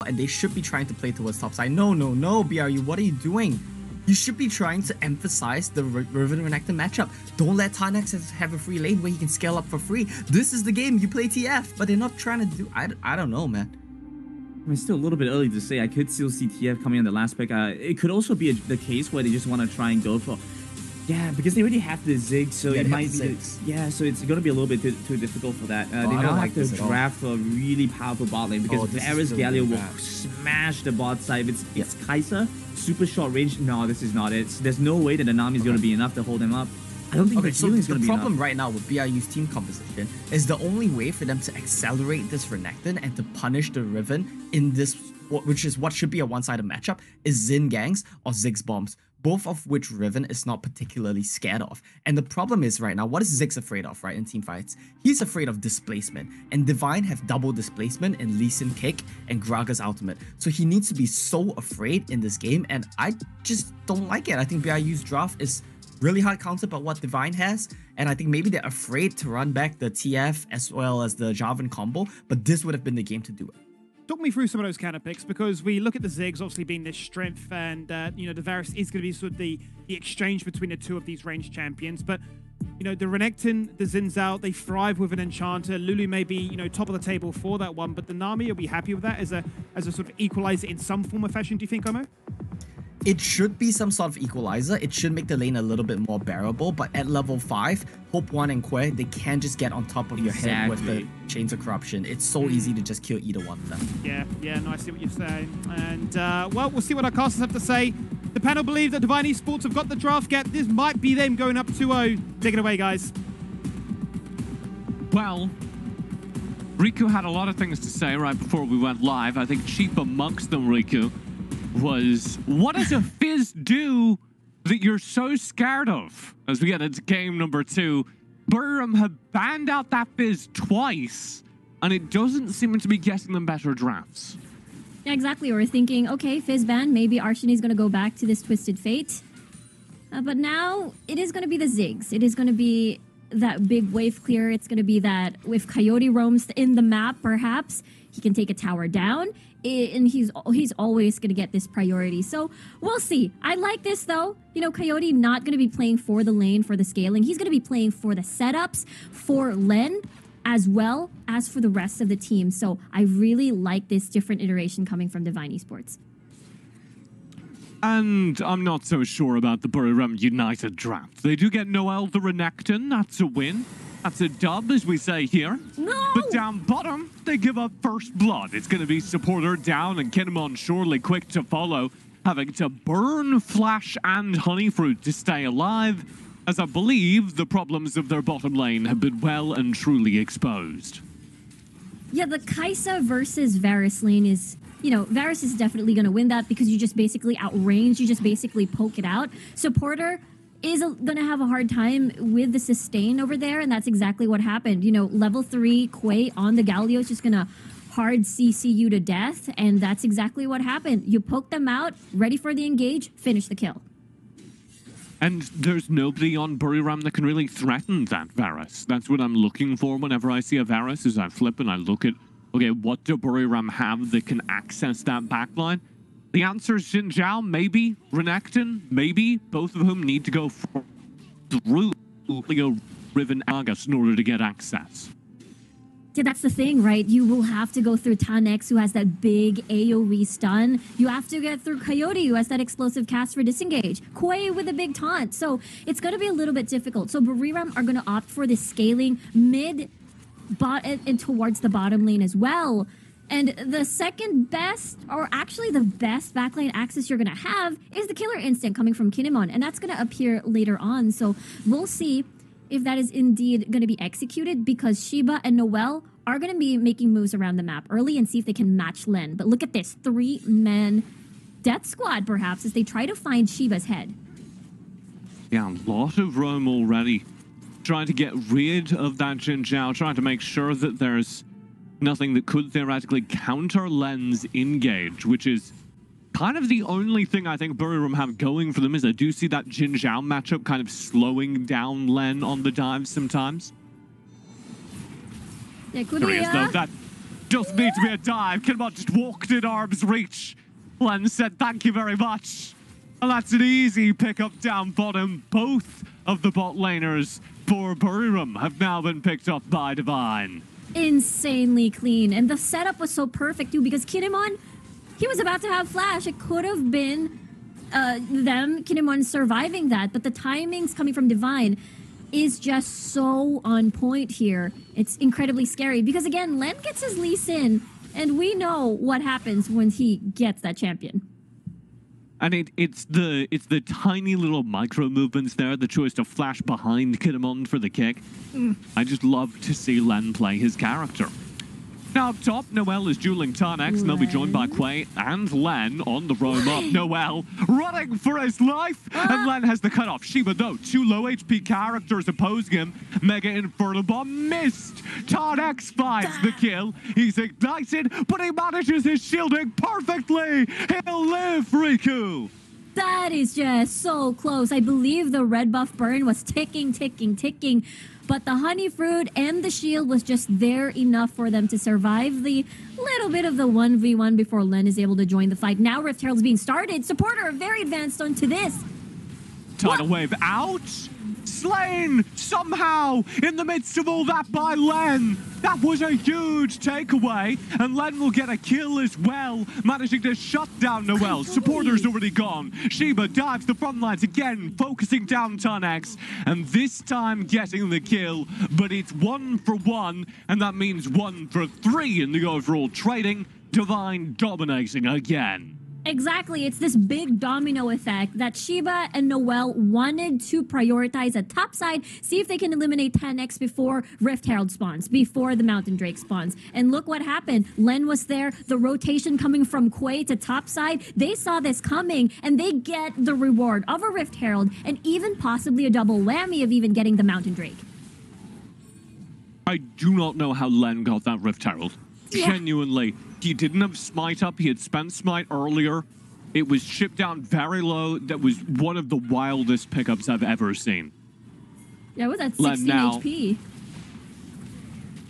and they should be trying to play towards topside. No, no, no, BRU, what are you doing? You should be trying to emphasize the Riven Renekton matchup. Don't let Tarnex have a free lane where he can scale up for free. This is the game. You play TF, but they're not trying to do... I don't know, man. I mean, it's still a little bit early to say. I could still see TF coming on the last pick. It could also be the case where they just want to try and go for... Yeah, because they already have the Zig, so it might be... so it's going to be a little bit too difficult for that. They now have to draft a really powerful bot lane because Varus Galio will smash the bot side. If it's Kai'Sa, super short range. No, this is not it. There's no way that the Nami is going to be enough to hold him up. I don't think the healing is going to be enough. The problem right now with BRU's team composition is the only way for them to accelerate this Renekton and to punish the Riven in this, which is what should be a one-sided matchup, is Xin gangs or Ziggs bombs. Both of which Riven is not particularly scared of. And the problem is right now, what is Ziggs afraid of, right, in team fights? He's afraid of displacement. And Divine have double displacement in Lee Sin Kick and Graga's ultimate. So he needs to be so afraid in this game, and I just don't like it. I think BRU's draft is really hard countered by what Divine has, and I think maybe they're afraid to run back the TF as well as the Jarvan combo, but this would have been the game to do it. Talk me through some of those counter picks, because we look at the Ziggs obviously being this strength, and you know, the Varus is going to be sort of the exchange between the two of these ranged champions. But you know, the Renekton, the Xin Zhao, they thrive with an Enchanter. Lulu may be, you know, top of the table for that one, but the Nami, are we happy with that as a sort of equalizer in some form or fashion? Do you think, Omo? It should be some sort of equalizer. It should make the lane a little bit more bearable, but at level 5, Hope 1 and Quay, they can't just get on top of your head with the Chains of Corruption. It's so easy to just kill either one of them. Yeah, no, I see what you're saying. And, well, we'll see what our casters have to say. The panel believe that Divine Esports have got the draft gap. This might be them going up 2-0. Take it away, guys. Well, Riku had a lot of things to say right before we went live. I think chief amongst them, Riku, was, what does a Fizz do that you're so scared of? As we get into game number 2, BURIRAM have banned out that Fizz twice, and it doesn't seem to be getting them better drafts. Yeah, exactly. We're thinking, okay, Fizz ban, maybe Arshini's going to go back to this Twisted Fate. But now it is going to be the Ziggs. It is going to be that big wave clear. It's going to be that if Coyote roams in the map, perhaps he can take a tower down, and he's always going to get this priority. So we'll see. I like this, though. You know, Coyote not going to be playing for the lane, for the scaling. He's going to be playing for the setups, for Len, as well as for the rest of the team. So I really like this different iteration coming from Divine Esports. And I'm not so sure about the BURIRAM United draft. They do get Noelle the Renekton. That's a win. That's a dub, as we say here. No! But down bottom, they give up first blood. It's going to be supporter down, and Kinemon surely quick to follow, having to burn Flash and Honeyfruit to stay alive, as I believe the problems of their bottom lane have been well and truly exposed. Yeah, the Kai'Sa versus Varus lane is, you know, Varus is definitely going to win that because you just basically outrange, you just basically poke it out. Supporter is going to have a hard time with the sustain over there, and that's exactly what happened. You know, level 3 Quay on the Galio is just going to hard CC you to death, and that's exactly what happened. You poke them out, ready for the engage, finish the kill. And there's nobody on BURIRAM that can really threaten that Varus. That's what I'm looking for whenever I see a Varus, is I flip and I look at, okay, what do BURIRAM have that can access that backline? The answer is Xin Zhao, maybe. Renekton, maybe. Both of whom need to go through Leo, Riven, Argus in order to get access. Yeah, that's the thing, right? You will have to go through Tanex, who has that big AoE stun. You have to get through Coyote, who has that explosive cast for disengage. Quay with a big taunt. So it's going to be a little bit difficult. So BURIRAM are going to opt for this scaling mid, bot, and towards the bottom lane as well. And the second best, or actually the best backlane access you're going to have is the Killer Instinct coming from Kinemon. And that's going to appear later on. So we'll see if that is indeed going to be executed, because Shiba and Noelle are going to be making moves around the map early and see if they can match Len. But look at this, 3-man death squad perhaps as they try to find Shiba's head. Yeah, a lot of roam already. Trying to get rid of that Xin Zhao, trying to make sure that there's nothing that could theoretically counter Len's engage, which is kind of the only thing I think BURIRAM have going for them. Is I do see that Xin Zhao matchup kind of slowing down Len on the dive sometimes. There could be, Doesn't need to be a dive. Kinemon just walked in arm's reach. Len said thank you very much. And that's an easy pickup down bottom. Both of the bot laners for BURIRAM have now been picked up by Divine. Insanely clean. And the setup was so perfect too, because Kinemon, he was about to have flash. It could have been Kinemon surviving that, but the timings coming from Divine is just so on point here. It's incredibly scary because again, Len gets his Lee Sin, and we know what happens when he gets that champion. And it's the tiny little micro movements there, the choice to flash behind Kinemon for the kick. I just love to see Len play his character. Now up top, Noelle is dueling Tarnex, and they'll be joined by Quay and Len on the roam up. Noelle running for his life, and Len has the cutoff. Shiba though, 2 low HP characters opposing him. Mega Inferno Bomb missed. Tarnex finds the kill. He's ignited, but he manages his shielding perfectly. He'll live, Riku. That is just so close. I believe the red buff burn was ticking, ticking, ticking. But the honey fruit and the shield was just there enough for them to survive the little bit of the 1v1 before Len is able to join the fight. Now Rift Herald's being started. Supporter very advanced onto this. Tidal wave out. Slain somehow in the midst of all that by Len. That was a huge takeaway, and Len will get a kill as well, managing to shut down Noelle. Supporter's already gone. Shiba dives the front lines again, focusing down Tarnex, and this time getting the kill, but it's 1 for 1, and that means 1 for 3 in the overall trading. Divine dominating again. Exactly. It's this big domino effect that Shiba and Noelle wanted to prioritize at top side, see if they can eliminate 10x before Rift Herald spawns, before the Mountain Drake spawns. And look what happened. Len was there, the rotation coming from Quay to top side. They saw this coming, and they get the reward of a Rift Herald, and even possibly a double whammy of even getting the Mountain Drake. I do not know how Len got that Rift Herald. Yeah. Genuinely. He didn't have Smite up. He had spent Smite earlier. It was shipped down very low. That was one of the wildest pickups I've ever seen. Yeah, what was that, 16 HP?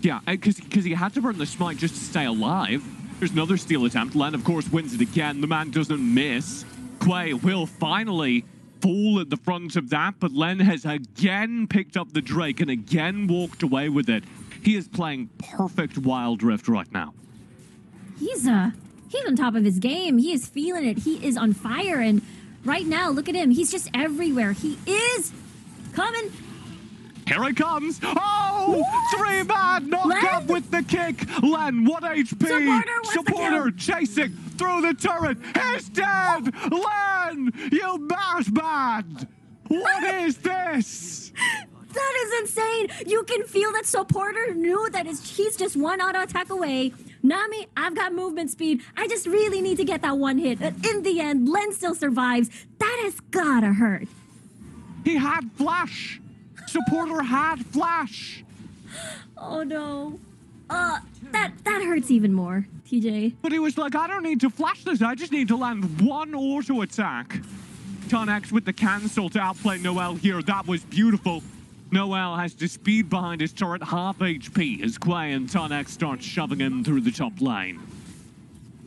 Yeah, because he had to burn the Smite just to stay alive. There's another steal attempt. Len, of course, wins it again. The man doesn't miss. Quay will finally fall at the front of that, but Len has again picked up the Drake and again walked away with it. He is playing perfect Wild Rift right now. He's on top of his game. He is feeling it. He is on fire. And right now, look at him. He's just everywhere. He is coming. Here he comes. Oh, 3-man knockup with the kick. Len, 1 HP. Supporter chasing through the turret. He's dead. Len, you mash man. What is this? That is insane. You can feel that Supporter knew that he's just 1 auto attack away. Nami, I've got movement speed. I just really need to get that 1 hit. In the end, Len still survives. That has gotta hurt. He had flash. Supporter had flash. Oh no. That hurts even more, TJ. But he was like, I don't need to flash this. I just need to land 1 auto attack. Tarnex with the cancel to outplay Noelle here. That was beautiful. Noelle has the speed behind his turret, half HP, as Quay and Tarnex start shoving him through the top lane.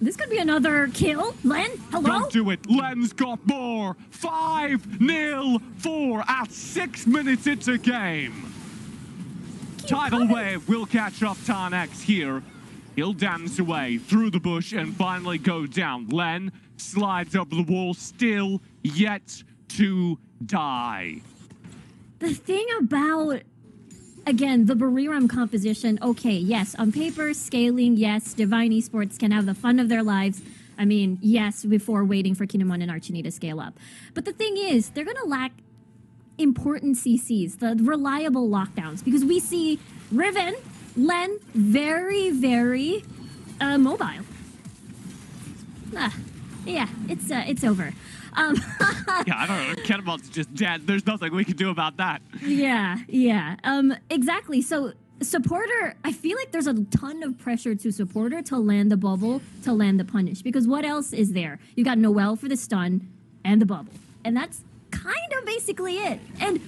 This could be another kill. Len, hello? Don't do it. Len's got more. 5-0-4 at 6 minutes into game. Tidal wave will catch up Tarnex here. He'll dance away through the bush and finally go down. Len slides over the wall, still yet to die. The thing about, again, the BURIRAM composition, okay, yes, on paper, scaling, yes, Divine Esports can have the fun of their lives. I mean, yes, before waiting for Kinemon and Archini to scale up. But the thing is, they're going to lack important CCs, the reliable lockdowns, because we see Riven, Len, very, very mobile. Yeah, it's over. Yeah, I don't know. Kinemon's just dead. There's nothing we can do about that. Yeah. Exactly. So Supporter, I feel like there's a ton of pressure to Supporter to land the bubble, to land the punish. Because what else is there? You got Noelle for the stun and the bubble. And that's kind of basically it. And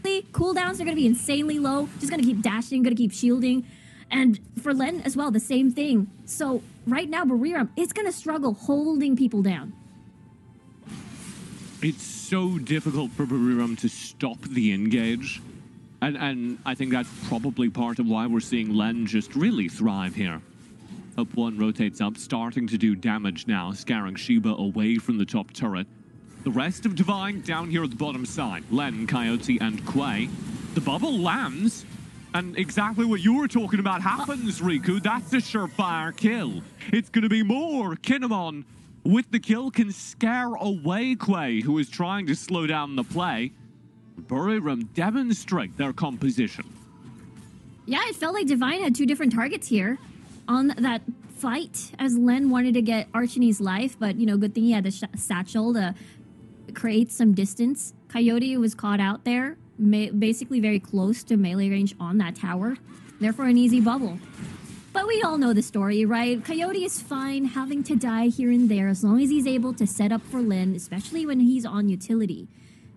the cooldowns are going to be insanely low. Just going to keep dashing, going to keep shielding. And for Len as well, the same thing. So right now, BURIRAM is going to struggle holding people down. It's so difficult for BURIRAM to stop the engage. And I think that's probably part of why we're seeing Len just really thrive here. Up 1 rotates up, starting to do damage now, scaring Shiba away from the top turret. The rest of Divine down here at the bottom side. Len, Coyote, and Quay. The bubble lands, and exactly what you were talking about happens, Riku. That's a surefire kill. It's going to be more. Kinemon, with the kill, can scare away Quay, who is trying to slow down the play. BURIRAM demonstrate their composition. Yeah, it felt like Divine had 2 different targets here on that fight, as Len wanted to get Archini's life, but, you know, good thing he had the satchel to create some distance. Coyote was caught out there, basically very close to melee range on that tower, therefore an easy bubble. But we all know the story, right? Coyote is fine having to die here and there as long as he's able to set up for Len, especially when he's on utility.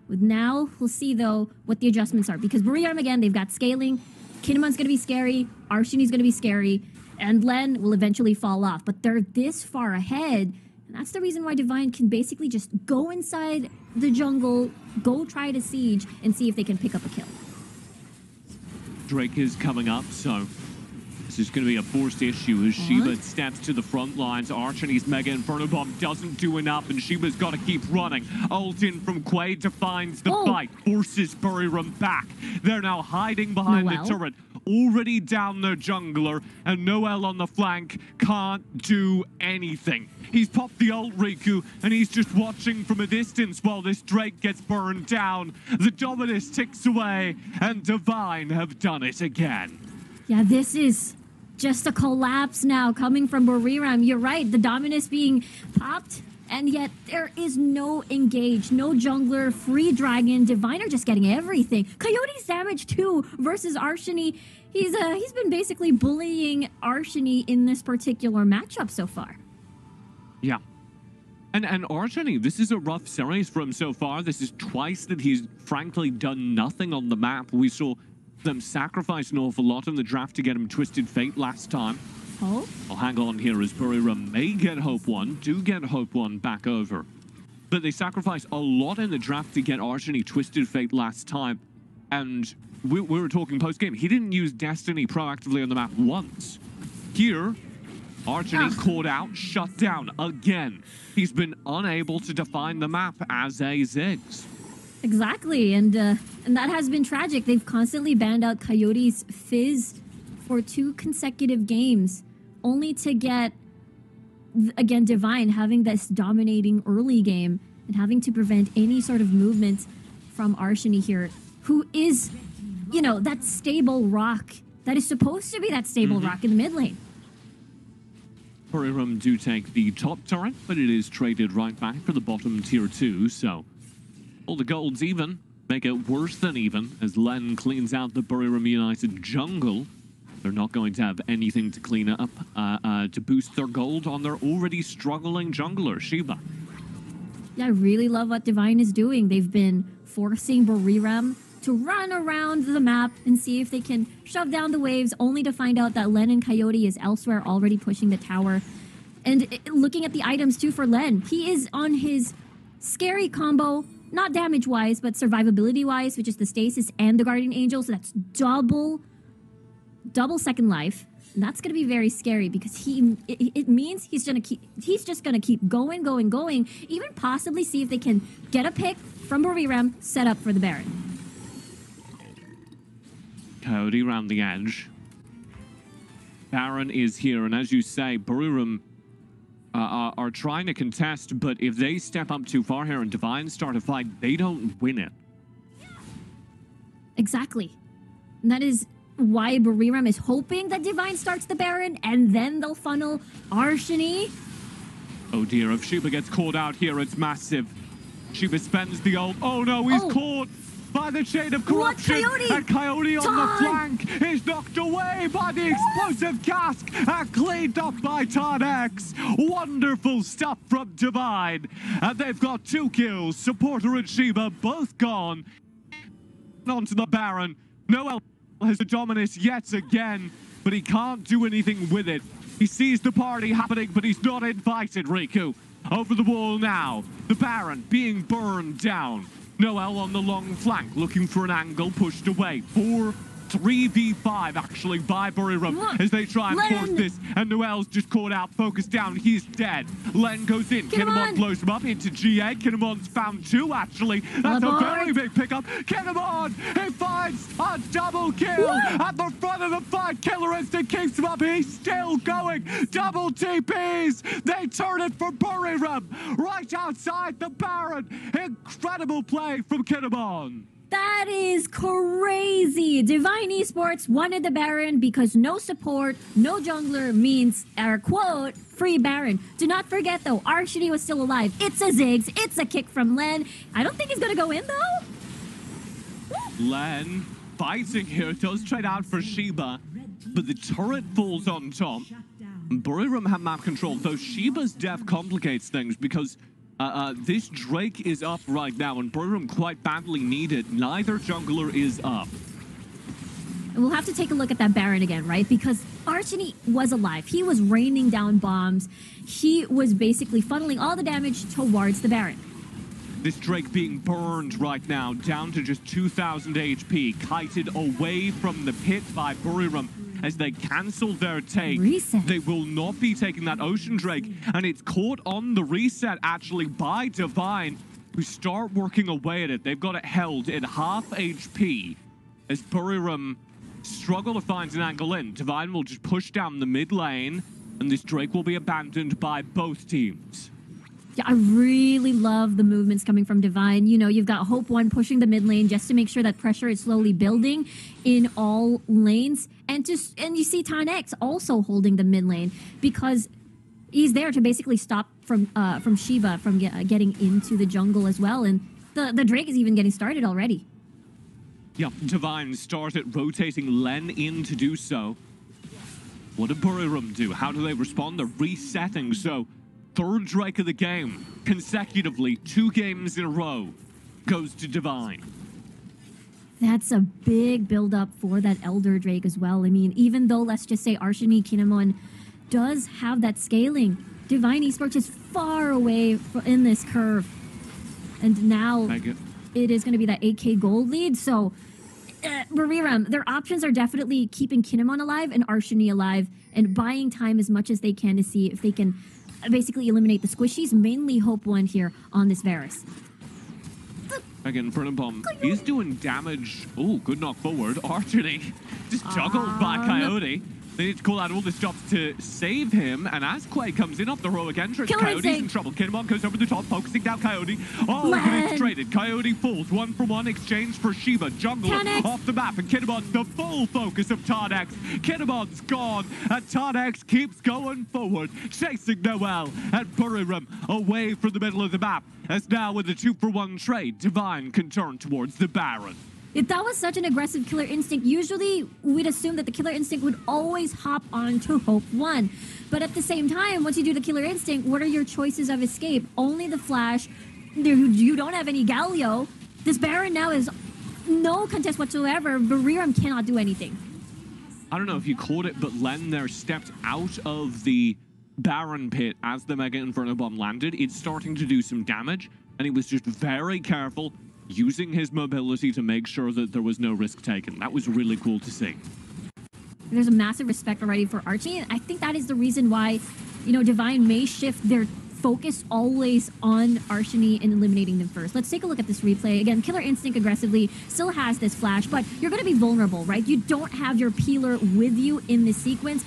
With now, we'll see, though, what the adjustments are. Because BURIRAM, again, they've got scaling. Kinemon's going to be scary. Arshini's going to be scary. And Len will eventually fall off. But they're this far ahead. And that's the reason why Divine can basically just go inside the jungle, go try to siege, and see if they can pick up a kill. Drake is coming up, so this is going to be a forced issue as Shiba steps to the front lines. Archini's Mega Inferno Bomb doesn't do enough, and Shiba's got to keep running. Ult in from Quay defines the fight, forces BURIRAM back. They're now hiding behind the turret, already down their jungler, and Noel on the flank can't do anything. He's popped the ult, Riku, and he's just watching from a distance while this Drake gets burned down. The Dominus ticks away, and Divine have done it again. Yeah, this is just a collapse now coming from BURIRAM. You're right, the Dominus being popped, and yet there is no engage, no jungler, free dragon. Divine are just getting everything. Coyote's damage too versus Arshini. He's been basically bullying Arshini in this particular matchup so far. Yeah. And Archini, this is a rough series for him so far. This is twice that he's frankly done nothing on the map. We saw them sacrifice an awful lot in the draft to get him Twisted Fate last time. I'll hang on here as BURIRAM may get Hope 1, do get Hope 1 back over. But they sacrificed a lot in the draft to get Archini Twisted Fate last time. And we were talking post-game. He didn't use Destiny proactively on the map once. Here, Archini caught out, shut down again. He's been unable to define the map as a Ziggs. Exactly, and that has been tragic. They've constantly banned out Coyote's Fizz for 2 consecutive games, only to get, again, Divine having this dominating early game and having to prevent any sort of movement from Arshini here, who is, you know, that stable rock that is supposed to be that stable rock in the mid lane. BURIRAM do take the top turret, but it is traded right back for the bottom tier 2, so all the golds even make it worse than even as Len cleans out the BURIRAM United jungle. They're not going to have anything to clean up to boost their gold on their already struggling jungler, Shiba. Yeah, I really love what Divine is doing. They've been forcing BURIRAM to run around the map and see if they can shove down the waves, only to find out that Len and Coyote is elsewhere already pushing the tower. And looking at the items too for Len, he is on his scary combo, not damage-wise, but survivability-wise, which is the Stasis and the Guardian Angel, so that's double second life. And that's going to be very scary because it means he's just going to keep going, even possibly see if they can get a pick from BURIRAM set up for the Baron. Coyote around the edge. Baron is here, and as you say, BURIRAM are trying to contest, but if they step up too far here and Divine start a fight, they don't win it. Exactly. And that is why BURIRAM is hoping that Divine starts the Baron, and then they'll funnel Arshini. Oh dear, if Shiba gets caught out here, it's massive. Shiba spends the ult. Oh no, he's caught by the Shade of Corruption. And Coyote on the flank is knocked away by the explosive cask and cleaned up by Tonex. Wonderful stuff from Divine. And they've got 2 kills. Supporter and Shiba both gone. Onto the Baron. Noel has the Dominus yet again. but he can't do anything with it. He sees the party happening, but he's not invited, Riku. Over the wall now. The Baron being burned down. Noel on the long flank, looking for an angle, pushed away. 3v5 actually by BURIRAM as they try and force this, and Noel's just caught out, focused down, he's dead. Len goes in, Kinemon blows him up into GA. Kinemon's found 2 actually. That's a very big pickup. Kinemon, he finds a double kill at the front of the fight. Killer Instinct keeps him up, he's still going. Double TPs, they turn it for BURIRAM right outside the Baron. Incredible play from Kinemon. That is crazy. Divine Esports wanted the Baron because no support, no jungler means, quote, free Baron. Do not forget, though, Archony was still alive. It's a Ziggs. It's a kick from Len. I don't think he's going to go in, though. Len fighting here, does trade out for Sheba, but the turret falls on top. BURIRAM have map control, though Sheba's death complicates things because this Drake is up right now, and BURIRAM quite badly need it. Neither jungler is up. We'll have to take a look at that Baron again, right? Because Archony was alive. He was raining down bombs. He was basically funneling all the damage towards the Baron. This Drake being burned right now, down to just 2,000 HP, kited away from the pit by BURIRAM. As they cancel their take, they will not be taking that Ocean Drake, and it's caught on the reset actually by Divine, who start working away at it. They've got it held at half HP as BURIRAM struggle to find an angle in. Divine will just push down the mid lane, and this Drake will be abandoned by both teams. Yeah, I really love the movements coming from Divine. You know, you've got Hope One pushing the mid lane just to make sure that pressure is slowly building in all lanes. And you see Tanex also holding the mid lane because he's there to basically stop from Sheba from getting into the jungle as well. And the Drake is even getting started already. Yep, Divine started rotating Len in to do so. What did BURIRAM do? How do they respond? They're resetting, so 3rd Drake of the game, consecutively, 2 games in a row, goes to Divine. That's a big build-up for that Elder Drake as well. I mean, even though, let's just say, Archony Kinemon does have that scaling, Divine Esports is far away in this curve. And now it is going to be that 8K gold lead, so BURIRAM, their options are definitely keeping Kinemon alive and Archony alive and buying time as much as they can to see if they can basically eliminate the squishies, mainly Hope One here on this Varus. Again, Brunabomb is doing damage. Oh, good knock forward. Archony just juggled by Coyote. They need to call out all the stops to save him, and as Quay comes in off the heroic entrance, Coyote's in trouble. Kinemon goes over the top, focusing down Coyote. Oh, but it's traded. Coyote falls, 1-for-1 exchange for Sheba. Jungler off the map, and Kinemon's the full focus of Tanex. Kinemon's gone, and Tanex keeps going forward, chasing Noel, and BURIRAM away from the middle of the map. As now with the 2-for-1 trade, Divine can turn towards the Baron. That was such an aggressive Killer Instinct. Usually, we'd assume that the Killer Instinct would always hop onto Hope One. But at the same time, once you do the Killer Instinct, what are your choices of escape? Only the Flash. You don't have any Galio. This Baron now is no contest whatsoever. BURIRAM cannot do anything. I don't know if you caught it, but Len there stepped out of the Baron pit as the Mega Inferno Bomb landed. It's starting to do some damage, and he was just very careful, using his mobility to make sure that there was no risk taken. That was really cool to see. There's a massive respect already for Archie, and I think that is the reason why, you know, Divine may shift their focus always on Archony and eliminating them first. Let's take a look at this replay. Again, Killer Instinct aggressively still has this flash, but you're going to be vulnerable, right? You don't have your peeler with you in this sequence.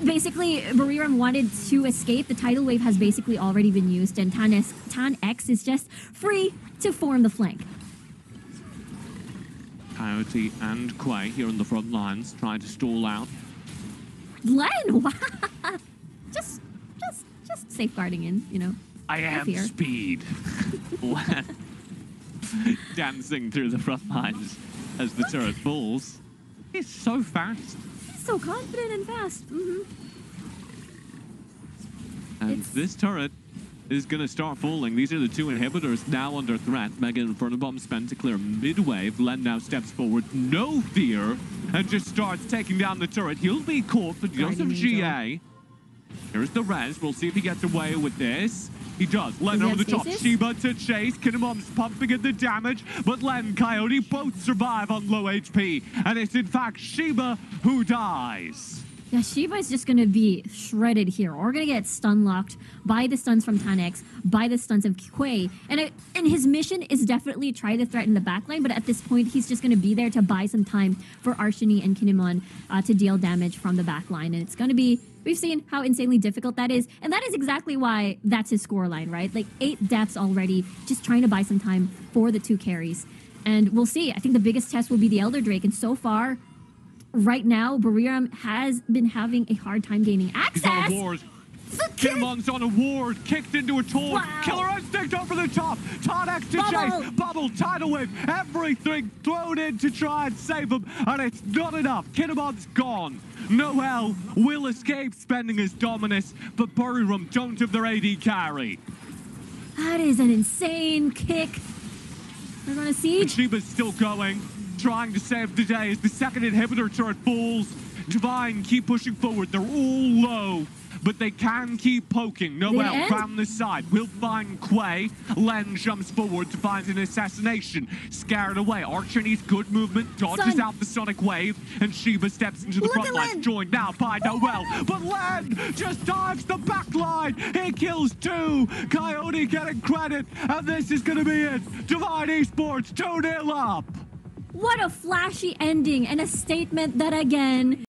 Basically, BURIRAM wanted to escape. The tidal wave has basically already been used, and Tanex is just free to form the flank. Coyote and Quay here on the front lines, trying to stall out. Len, wow. Just safeguarding in, you know. I am speed. Len dancing through the front lines as the turret falls. He's so fast. He's so confident and fast. And this turret is going to start falling. These are the two inhibitors now under threat. Mega Inferno Bomb spent to clear mid-wave. Len now steps forward, no fear, and just starts taking down the turret. He'll be caught, but he does have GA. Here's the res. We'll see if he gets away with this. He does. Len over the top. Shiba to chase. Kinemom's pumping in the damage, but Len, Coyote both survive on low HP. And it's in fact Shiba who dies. Yeah, Shiba is just going to be shredded here. We're going to get stun locked by the stuns from Tanex, by the stuns of Quay. And his mission is definitely try to threaten the backline, but at this point, he's just going to be there to buy some time for Arshini and Kinemon to deal damage from the backline. And it's going to be, we've seen how insanely difficult that is. And that is exactly why that's his scoreline, right? Like 8 deaths already, just trying to buy some time for the 2 carries. And we'll see. I think the biggest test will be the Elder Drake. And so far, right now, BURIRAM has been having a hard time gaining access. He's on a ward. Kinemon's on a ward, kicked into a taunt. Wow. Killer Instinct over the top. Tanex to chase. Bubble, tidal wave, everything thrown in to try and save him. And it's not enough. Kinemon's gone. Noel will escape spending his dominus, but BURIRAM don't have their AD carry. That is an insane kick. They're going to siege. Shiba's still going. Trying to save the day as the second inhibitor turret falls. Divine keep pushing forward. They're all low, but they can keep poking. Noel found the side. Will find Quay. Len jumps forward to find an assassination. Scared away. Archer needs good movement. Dodges out the sonic wave. And Shiba steps into the front line. Joined now by Noel. But Len just dives the back line. He kills 2. Coyote getting credit. And this is going to be it. Divine Esports 2-0 up. What a flashy ending and a statement that, again,